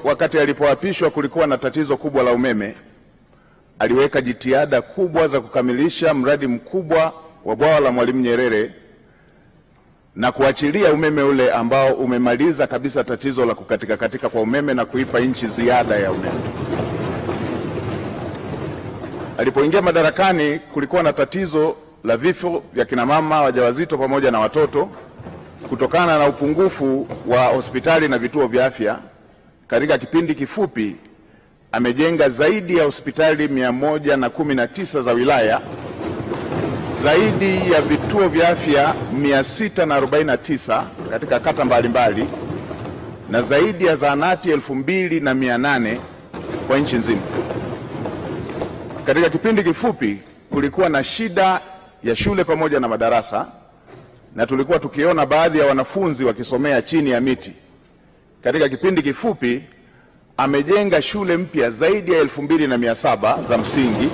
Wakati alipoapishwa kulikuwa na tatizo kubwa la umeme. Aliweka jitihada kubwa za kukamilisha mradi mkubwa wa bwawa la Mwalimu Nyerere na kuachilia umeme ule ambao umemaliza kabisa tatizo la kukatika kwa umeme na kuipa nchi ziada ya umeme. Alipoingia madarakani kulikuwa na tatizo la vifo vya kina mama wajawazito pamoja na watoto kutokana na upungufu wa hospitali na vituo vya afya. Katika kipindi kifupi amejenga zaidi ya hospitali 119 za wilaya, zaidi ya vituo vya afya 649 katika kata mbalimbali na zaidi ya zahanati 2800 kwa nchi nzima. Katika kipindi kifupi kulikuwa na shida ya shule pamoja na madarasa, na tulikuwa tukiona baadhi ya wanafunzi wakisomea chini ya miti. Katika kipindi kifupi amejenga shule mpya zaidi ya 2700 za msingi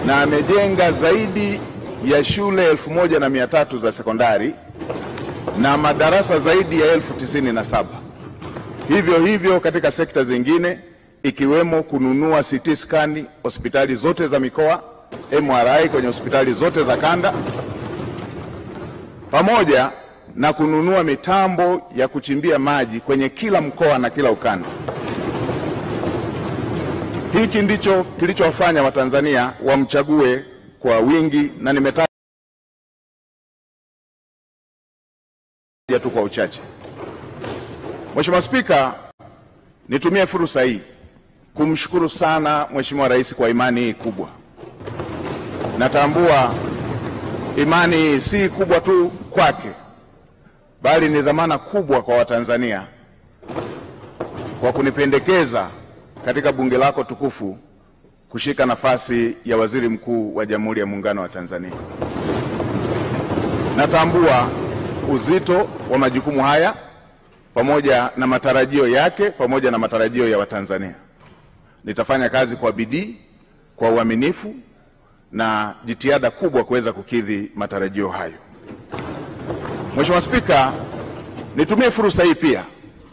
na amejenga zaidi ya shule 1300 za sekondari na madarasa zaidi ya 1097. Hivyo hivyo katika sekta zingine ikiwemo kununua CT scan hospitali zote za mikoa, MRI kwenye hospitali zote za kanda, pamoja na kununua mitambo ya kuchimbia maji kwenye kila mkoa na kila ukanda. Hiki ndicho kilichowafanya Watanzania wamchague kwa wingi, na nimetaja tu kwa uchache. Mheshimiwa Spika, nitumie fursa hii kumshukuru sana Mheshimiwa Rais kwa imani hii kubwa. Natambua imani si kubwa tu kwake, bali ni dhamana kubwa kwa Watanzania kwa kunipendekeza katika bunge lako tukufu kushika nafasi ya Waziri Mkuu wa Jamhuri ya Muungano wa Tanzania. Natambua uzito wa majukumu haya pamoja na matarajio yake pamoja na matarajio ya Watanzania. Nitafanya kazi kwa bidii, kwa uaminifu na jitihada kubwa kuweza kukidhi matarajio hayo. Mheshimiwa Spika, nitumie fursa hii pia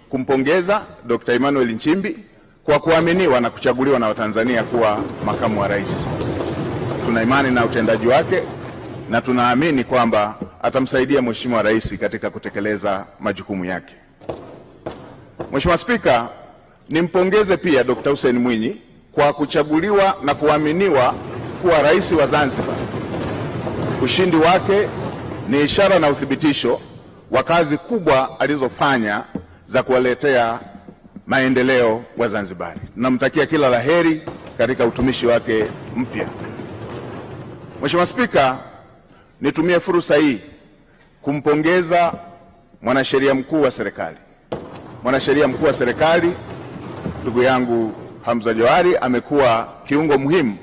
kumpongeza Dr. Emmanuel Nchimbi kwa kuaminiwa na kuchaguliwa na Watanzania kuwa makamu wa rais. Tuna imani na utendaji wake na tunaamini kwamba atamsaidia Mheshimiwa Rais katika kutekeleza majukumu yake. Mheshimiwa Spika, nimpongeze pia Dr. Hussein Mwinyi kwa kuchaguliwa na kuaminiwa kuwa rais wa Zanzibar. Ushindi wake ni ishara na uthibitisho wa kazi kubwa alizofanya za kuwaletea maendeleo wa Zanzibari. Namtakia kila laheri katika utumishi wake mpya. Mheshimiwa Spika, nitumie fursa hii kumpongeza mwanasheria mkuu wa serikali. Mwanasheria mkuu wa serikali ndugu yangu Hamza Johari amekuwa kiungo muhimu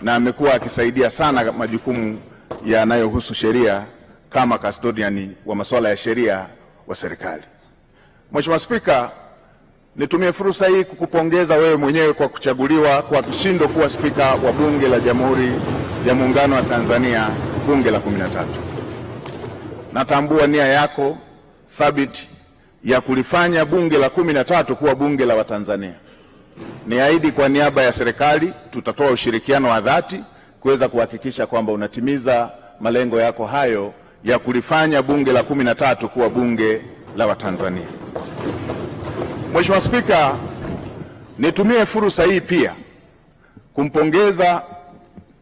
na amekuwa akisaidia sana majukumu yanayohusu sheria kama custodian wa masuala ya sheria wa serikali. Mheshimiwa Spika, nitumie fursa hii kukupongeza wewe mwenyewe kwa kuchaguliwa kwa kishindo kuwa spika wa Bunge la Jamhuri ya Muungano wa Tanzania, bunge la 13. Natambua nia yako thabiti ya kulifanya bunge la 13 kuwa bunge la Watanzania. Niahidi kwa niaba ya serikali tutatoa ushirikiano wa dhati kuweza kuhakikisha kwamba unatimiza malengo yako hayo ya kulifanya bunge la 13 kuwa bunge la Watanzania. Mheshimiwa Spika, nitumie fursa hii pia kumpongeza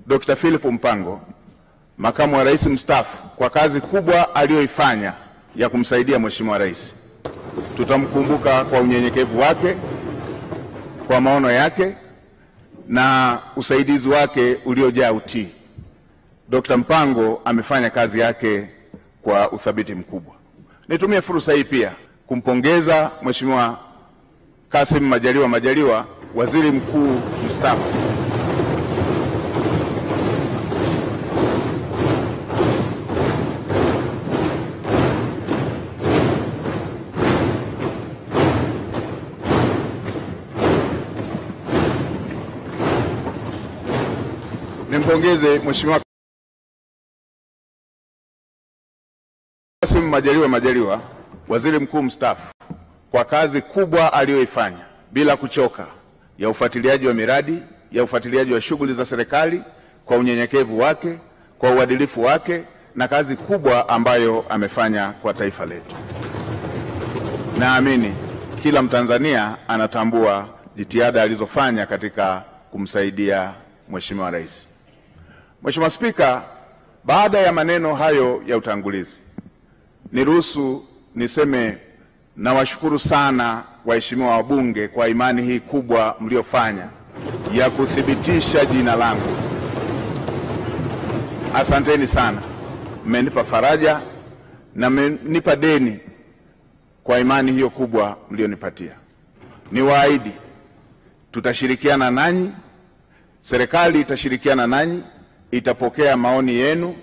Dr. Philip Mpango, makamu wa rais mstaafu, kwa kazi kubwa aliyoifanya ya kumsaidia Mheshimiwa Rais. Tutamkumbuka kwa unyenyekevu wake, kwa maono yake na usaidizi wake uliojaa utii. Dr. Mpango amefanya kazi yake kwa uthabiti mkubwa. Nitumie fursa hii pia kumpongeza Mheshimiwa Kassim Majaliwa, waziri mkuu mstaafu. Nimpongeze Mheshimiwa Kassim Majaliwa, waziri mkuu mstaafu, kwa kazi kubwa aliyoifanya bila kuchoka ya ufuatiliaji wa miradi, ya ufuatiliaji wa shughuli za serikali, kwa unyenyekevu wake, kwa uadilifu wake na kazi kubwa ambayo amefanya kwa taifa letu. Naamini kila Mtanzania anatambua jitihada alizofanya katika kumsaidia Mheshimiwa Rais. Mheshimiwa Spika, baada ya maneno hayo ya utangulizi, niruhusu niseme nawashukuru sana waheshimiwa wabunge kwa imani hii kubwa mliofanya ya kuthibitisha jina langu. Asanteni sana. Mmenipa faraja na mmenipa deni kwa imani hiyo kubwa mlionipatia. Niwaahidi tutashirikiana nanyi, serikali itashirikiana nanyi, itapokea maoni yenu,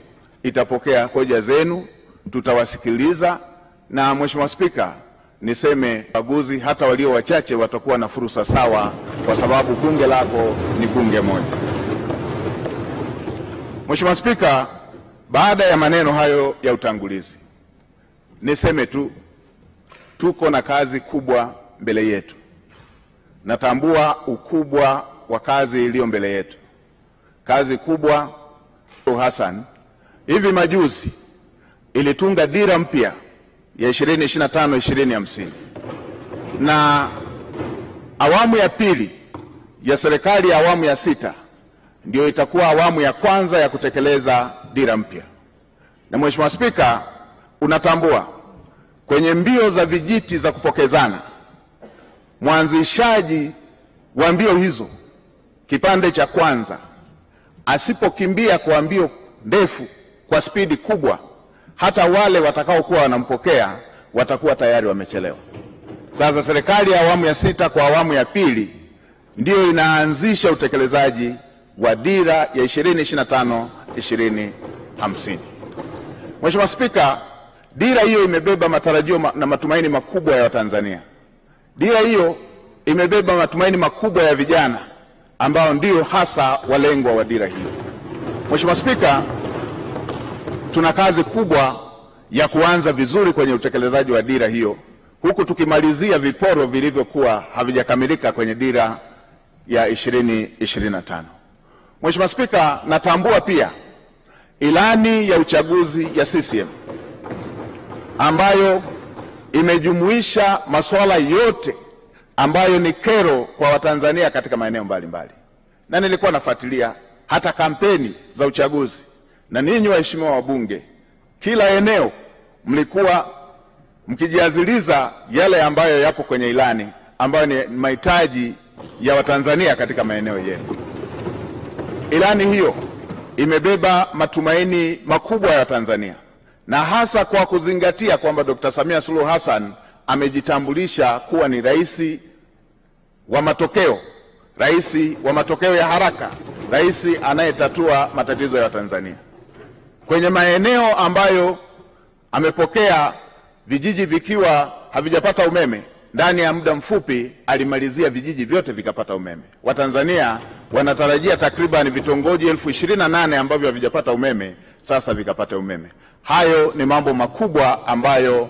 itapokea hoja zenu, tutawasikiliza. Na Mheshimiwa Spika, niseme wachaguzi hata walio wachache watakuwa na fursa sawa, kwa sababu bunge lako ni bunge moja. Mheshimiwa Spika, baada ya maneno hayo ya utangulizi, niseme tu tuko na kazi kubwa mbele yetu. Natambua ukubwa wa kazi iliyo mbele yetu. Kazi kubwa. Hassan hivi majuzi ilitunga dira mpya ya 2025-2050 na awamu ya pili ya serikali ya awamu ya 6 ndio itakuwa awamu ya kwanza ya kutekeleza dira mpya. Na Mheshimiwa Spika, unatambua kwenye mbio za vijiti za kupokezana, mwanzishaji wa mbio hizo kipande cha kwanza asipokimbia kwa mbio ndefu kwa spidi kubwa, hata wale watakaokuwa wanampokea watakuwa tayari wamechelewa. Sasa serikali ya awamu ya 6 kwa awamu ya pili ndio inaanzisha utekelezaji wa dira ya 2025-2050. Mheshimiwa Spika, dira hiyo imebeba matarajio na matumaini makubwa ya Watanzania. Dira hiyo imebeba matumaini makubwa ya vijana ambao ndio hasa walengwa wa dira hiyo. Mheshimiwa Spika, tuna kazi kubwa ya kuanza vizuri kwenye utekelezaji wa dira hiyo, huku tukimalizia viporo vilivyokuwa havijakamilika kwenye dira ya 2025. Mheshimiwa Spika, natambua pia ilani ya uchaguzi ya CCM ambayo imejumuisha masuala yote ambayo ni kero kwa Watanzania katika maeneo mbalimbali. Na nilikuwa nafuatilia hata kampeni za uchaguzi, na ninyi waheshimiwa wabunge, kila eneo mlikuwa mkijiaziliza yale ambayo yapo kwenye ilani, ambayo ni mahitaji ya Watanzania katika maeneo yenu. Ilani hiyo imebeba matumaini makubwa ya Tanzania, na hasa kwa kuzingatia kwamba Dr. Samia Suluhu Hassan amejitambulisha kuwa ni rais wa matokeo, rais wa matokeo ya haraka, rais anayetatua matatizo ya Watanzania. Kwenye maeneo ambayo amepokea vijiji vikiwa havijapata umeme, ndani ya muda mfupi alimalizia vijiji vyote vikapata umeme. Watanzania wanatarajia takriban vitongoji 28,000 ambavyo havijapata umeme sasa vikapata umeme. Hayo ni mambo makubwa ambayo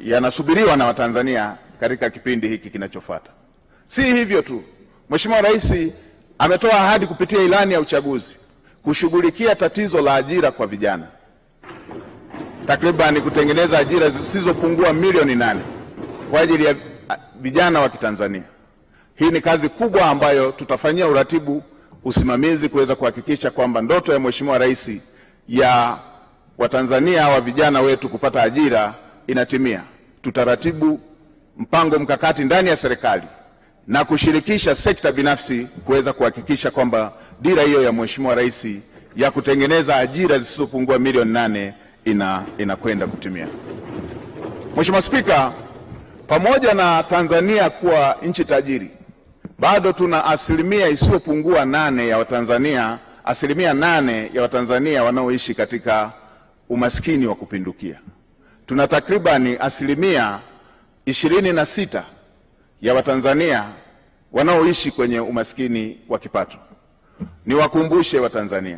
yanasubiriwa na Watanzania katika kipindi hiki kinachofuata. Si hivyo tu, Mheshimiwa Rais ametoa ahadi kupitia ilani ya uchaguzi kushughulikia tatizo la ajira kwa vijana, takriban kutengeneza ajira zisizopungua milioni 8 kwa ajili ya vijana wa Kitanzania. Hii ni kazi kubwa ambayo tutafanyia uratibu, usimamizi kuweza kuhakikisha kwamba ndoto ya Mheshimiwa Rais ya Watanzania wa vijana wetu kupata ajira inatimia. Tutaratibu mpango mkakati ndani ya serikali na kushirikisha sekta binafsi kuweza kuhakikisha kwamba dira hiyo ya Mheshimiwa Rais ya kutengeneza ajira zisizopungua milioni 8 inakwenda kutimia. Mheshimiwa Spika, pamoja na Tanzania kuwa nchi tajiri, bado tuna asilimia isiyopungua 8 ya Watanzania, asilimia 8 ya Watanzania wanaoishi katika umaskini wa kupindukia. Tuna takribani asilimia 26 ya Watanzania wanaoishi kwenye umaskini wa kipato. Niwakumbushe Watanzania,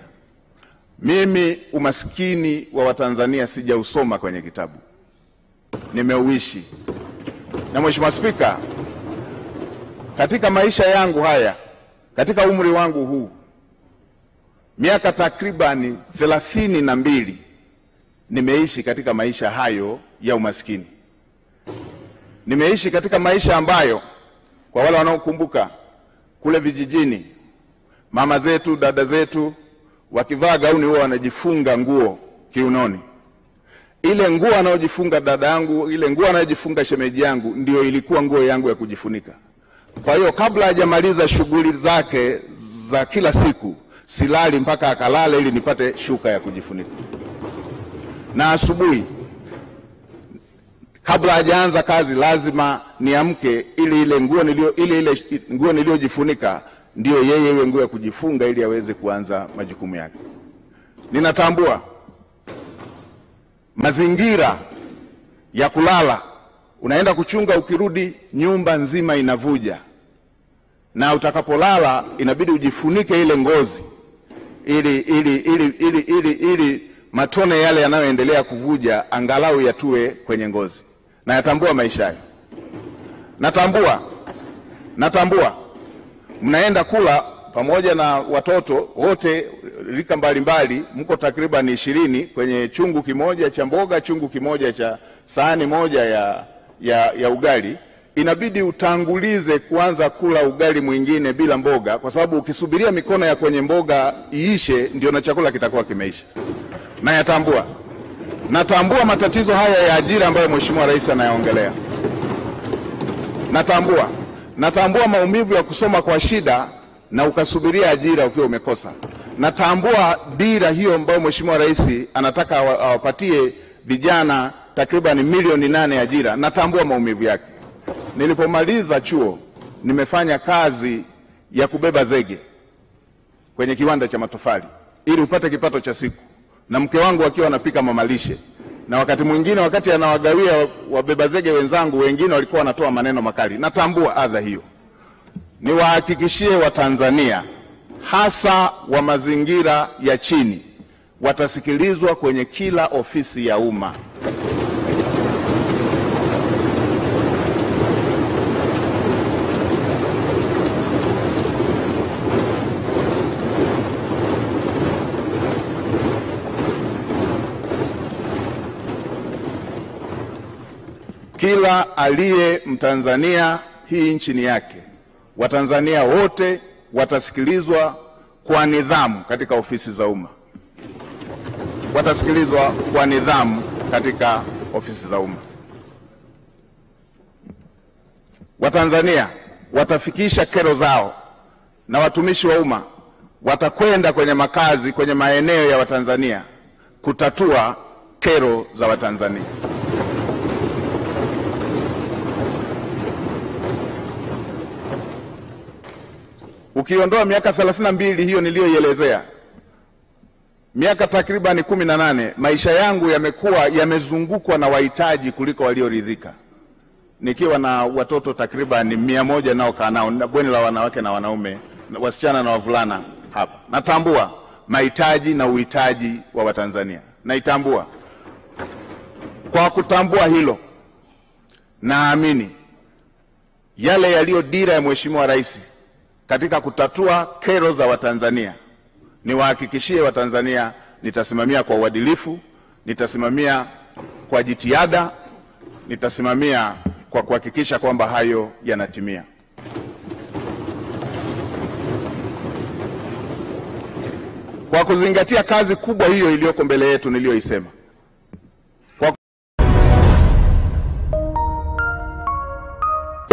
mimi umaskini wa Watanzania sijausoma kwenye kitabu, nimeuishi. Na Mheshimiwa Spika, katika maisha yangu haya, katika umri wangu huu, miaka takribani 32 nimeishi katika maisha hayo ya umaskini. Nimeishi katika maisha ambayo, kwa wale wanaokumbuka, kule vijijini mama zetu, dada zetu wakivaa gauni huwa wanajifunga nguo kiunoni. Ile nguo anayojifunga dada yangu, ile nguo anayojifunga shemeji yangu, ndio ilikuwa nguo yangu ya kujifunika. Kwa hiyo kabla hajamaliza shughuli zake za kila siku, silali mpaka akalale ili nipate shuka ya kujifunika. Na asubuhi kabla hajaanza kazi lazima niamke ili ile nguo niliyojifunika ndio yeye iwe nguo ya kujifunga ili aweze kuanza majukumu yake. Ninatambua mazingira ya kulala, unaenda kuchunga, ukirudi nyumba nzima inavuja, na utakapolala inabidi ujifunike ile ngozi ili matone yale yanayoendelea kuvuja angalau yatue kwenye ngozi. Na yatambua maisha hayo. Natambua mnaenda kula pamoja na watoto wote rika mbalimbali, mko takriban 20 kwenye chungu kimoja cha mboga, chungu kimoja cha sahani moja ya ugali. Inabidi utangulize kuanza kula ugali mwingine bila mboga, kwa sababu ukisubiria mikono ya kwenye mboga iishe ndio na chakula kitakuwa kimeisha. Na natambua matatizo haya ya ajira ambayo Mheshimiwa Rais anayaongelea. Natambua maumivu ya kusoma kwa shida na ukasubiria ajira ukiwa umekosa. Natambua dira hiyo ambayo Mheshimiwa Rais anataka awapatie vijana takriban milioni 8 ajira. Natambua maumivu yake. Nilipomaliza chuo nimefanya kazi ya kubeba zege kwenye kiwanda cha matofali ili upate kipato cha siku, na mke wangu akiwa anapika mamalishe, na wakati mwingine wakati anawagawia wabeba zege wenzangu wengine walikuwa wanatoa maneno makali. Natambua adha hiyo. Niwahakikishie Watanzania hasa wa mazingira ya chini watasikilizwa kwenye kila ofisi ya umma. Kila aliye Mtanzania, hii nchi ni yake. Watanzania wote watasikilizwa kwa nidhamu katika ofisi za umma. Watasikilizwa kwa nidhamu katika ofisi za umma. Watanzania watafikisha kero zao, na watumishi wa umma watakwenda kwenye makazi, kwenye maeneo ya Watanzania kutatua kero za Watanzania. Ukiondoa miaka 32 hiyo niliyoielezea, miaka takriban 18 maisha yangu yamezungukwa na wahitaji kuliko walioridhika. Nikiwa na watoto takriban 100 nao kaa nao, na bweni la wanawake na wanaume, wasichana na wavulana hapa. Natambua mahitaji na uhitaji wa Watanzania. Naitambua. Kwa kutambua hilo, naamini yale yaliyo dira ya Mheshimiwa Rais katika kutatua kero za Watanzania, niwahakikishie Watanzania nitasimamia kwa uadilifu, nitasimamia kwa jitihada, nitasimamia kwa kuhakikisha kwamba hayo yanatimia. Kwa kuzingatia kazi kubwa hiyo iliyoko mbele yetu niliyoisema.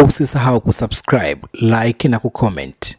Usisahau kusubscribe, like na kucomment.